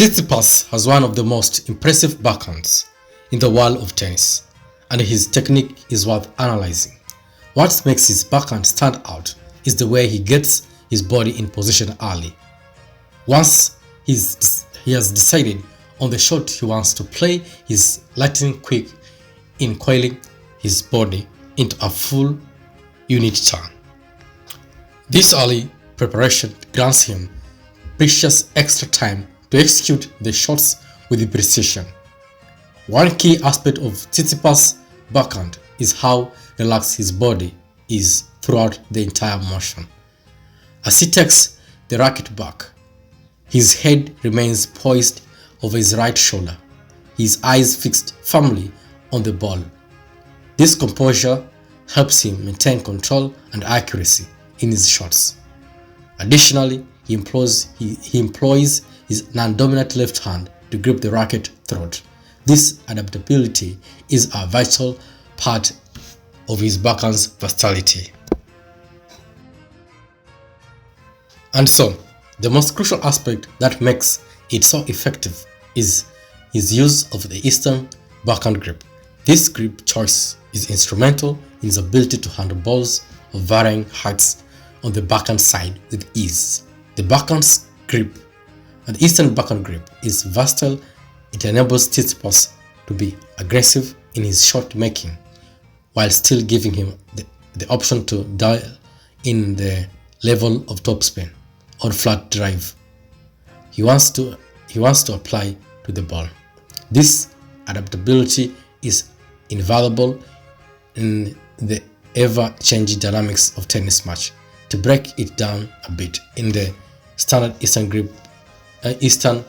Tsitsipas has one of the most impressive backhands in the world of tennis, and his technique is worth analyzing. What makes his backhand stand out is the way he gets his body in position early. Once he has decided on the shot he wants to play, he's lightning quick in coiling his body into a full unit turn. This early preparation grants him precious extra time to execute the shots with precision. One key aspect of Tsitsipas' backhand is how relaxed his body is throughout the entire motion. As he takes the racket back, his head remains poised over his right shoulder, his eyes fixed firmly on the ball. This composure helps him maintain control and accuracy in his shots. Additionally, he employs his non-dominant left hand to grip the racket throat. This adaptability is a vital part of his backhand's versatility. And so, the most crucial aspect that makes it so effective is his use of the Eastern backhand grip. This grip choice is instrumental in his ability to handle balls of varying heights on the backhand side with ease. The backhand's grip and the Eastern backhand grip is versatile. It enables Tsitsipas to be aggressive in his shot making while still giving him the option to dial in the level of topspin or flat drive he wants to apply to the ball. This adaptability is invaluable in the ever-changing dynamics of tennis match. To break it down a bit, in the standard Eastern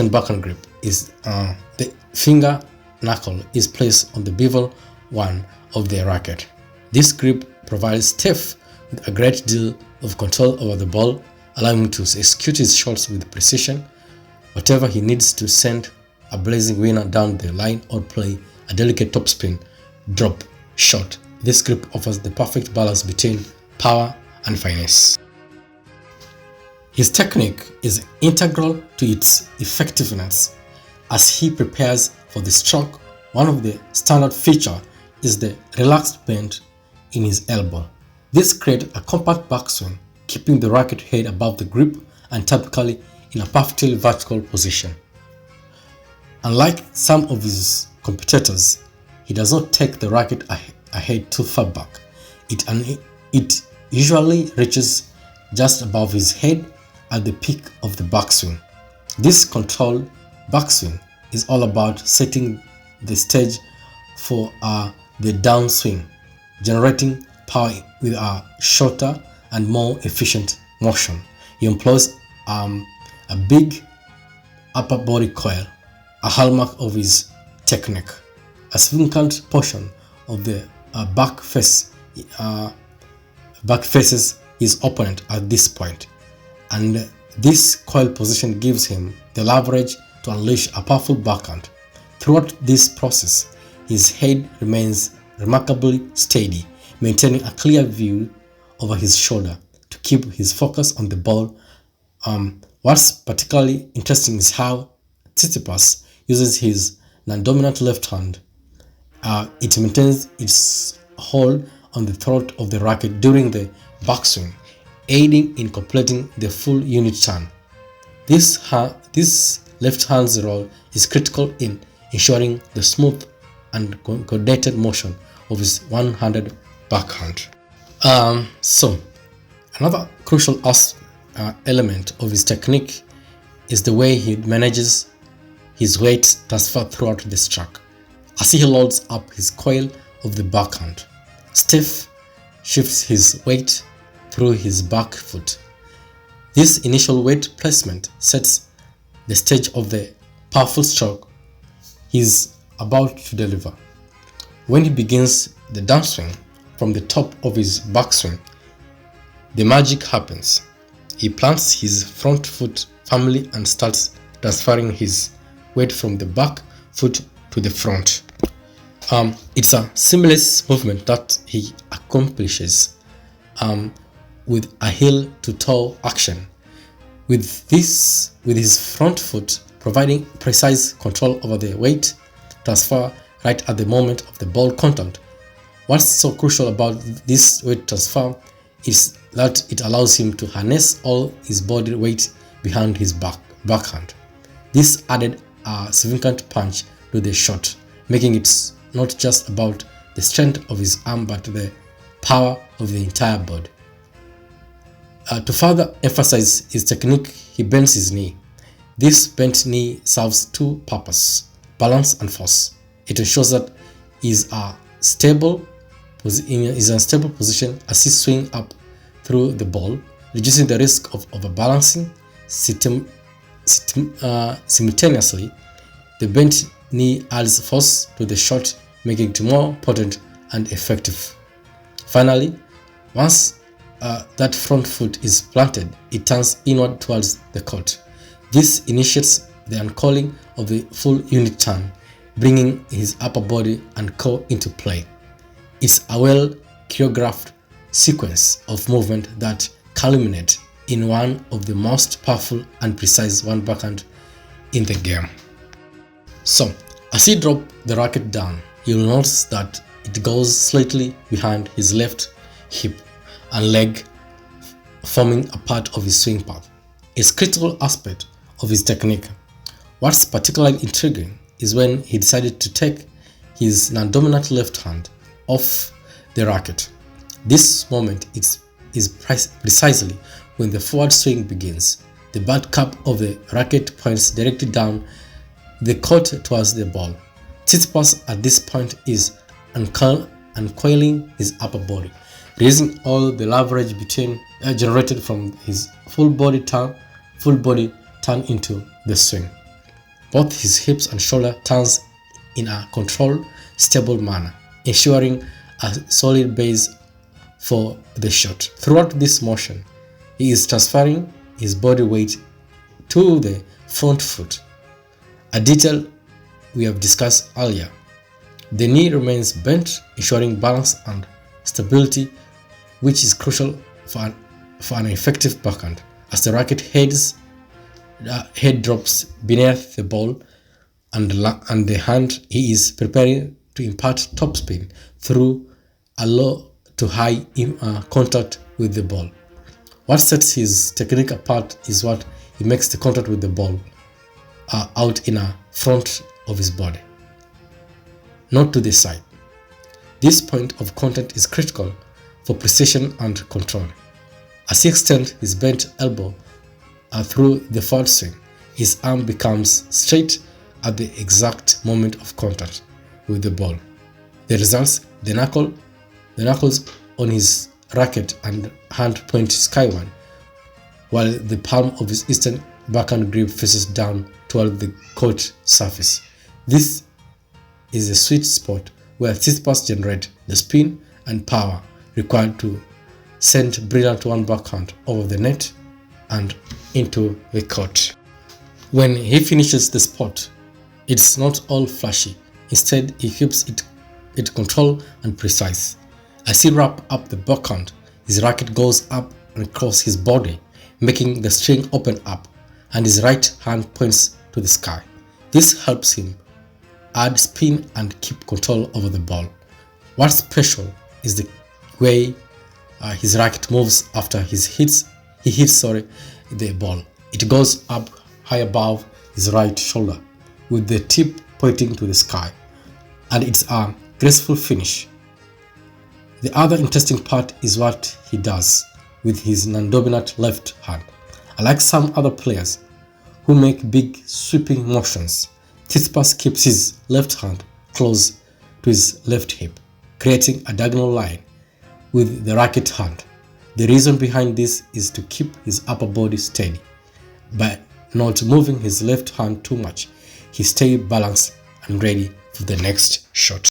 backhand grip is the finger knuckle is placed on the bevel one of the racket. This grip provides Steph with a great deal of control over the ball, allowing him to execute his shots with precision. Whatever he needs to send a blazing winner down the line or play a delicate topspin drop shot, this grip offers the perfect balance between power and finesse. His technique is integral to its effectiveness as he prepares for the stroke. One of the standard features is the relaxed bend in his elbow. This creates a compact backswing, keeping the racket head above the grip and typically in a perfectly vertical position. Unlike some of his competitors, he does not take the racket ahead too far back. It usually reaches just above his head at the peak of the backswing. This controlled backswing is all about setting the stage for the downswing, generating power with a shorter and more efficient motion. He employs a big upper body coil, a hallmark of his technique. A significant portion of the back faces his opponent at this point, and this coil position gives him the leverage to unleash a powerful backhand. Throughout this process, his head remains remarkably steady, maintaining a clear view over his shoulder to keep his focus on the ball. What's particularly interesting is how Tsitsipas uses his non-dominant left hand. It maintains its hold on the throat of the racket during the backswing, aiding in completing the full unit turn. This left hand's role is critical in ensuring the smooth and coordinated motion of his one-handed backhand. So, another crucial element of his technique is the way he manages his weight transfer throughout the stroke. As he loads up his coil of the backhand, Steph shifts his weight through his back foot. This initial weight placement sets the stage of the powerful stroke he's about to deliver. When he begins the downswing from the top of his backswing, the magic happens. He plants his front foot firmly and starts transferring his weight from the back foot to the front. It's a seamless movement that he accomplishes with a heel to toe action. With his front foot providing precise control over the weight transfer right at the moment of the ball contact. What's so crucial about this weight transfer is that it allows him to harness all his body weight behind his backhand. This added a significant punch to the shot, making it not just about the strength of his arm but the power of the entire body. To further emphasize his technique, he bends his knee. This bent knee serves two purposes: balance and force. It ensures that he is in a stable position as he swings up through the ball, reducing the risk of overbalancing. Simultaneously, the bent knee adds force to the shot, making it more potent and effective. Finally, once that front foot is planted, it turns inward towards the court. This initiates the uncurling of the full unit turn, bringing his upper body and core into play. It's a well-choreographed sequence of movement that culminate in one of the most powerful and precise one backhand in the game. So, as he drops the racket down, you'll notice that it goes slightly behind his left hip and leg, forming a part of his swing path. It's a critical aspect of his technique. What's particularly intriguing is when he decided to take his non-dominant left hand off the racket. This moment is precisely when the forward swing begins. The butt cap of the racket points directly down the court towards the ball. Tsitsipas at this point is uncoiling his upper body, raising all the leverage generated from his full body turn into the swing. Both his hips and shoulder turns in a controlled, stable manner, ensuring a solid base for the shot. Throughout this motion, he is transferring his body weight to the front foot, a detail we have discussed earlier. The knee remains bent, ensuring balance and stability, which is crucial for an effective backhand. As the racket head drops beneath the ball and the hand, he is preparing to impart topspin through a low to high contact with the ball. What sets his technique apart is what he makes the contact with the ball out in a front of his body, not to the side. This point of contact is critical for precision and control. As he extends his bent elbow through the forward swing, his arm becomes straight at the exact moment of contact with the ball. The results, the knuckles on his racket and hand point skyward, while the palm of his eastern backhand grip faces down toward the court surface. This is the sweet spot where Tsitsipas generates the spin and power required to send brilliant one backhand over the net and into the court. When he finishes the spot, it's not all flashy. Instead, he keeps it controlled and precise. As he wraps up the backhand, his racket goes up and across his body, making the string open up, and his right hand points to the sky. This helps him add spin and keep control over the ball. What's special is the way his racket moves after he hits the ball. It goes up high above his right shoulder, with the tip pointing to the sky, and it's a graceful finish. The other interesting part is what he does with his non-dominant left hand. Unlike some other players who make big sweeping motions, Tsitsipas keeps his left hand close to his left hip, creating a diagonal line with the racket hand. The reason behind this is to keep his upper body steady. By not moving his left hand too much, he stays balanced and ready for the next shot.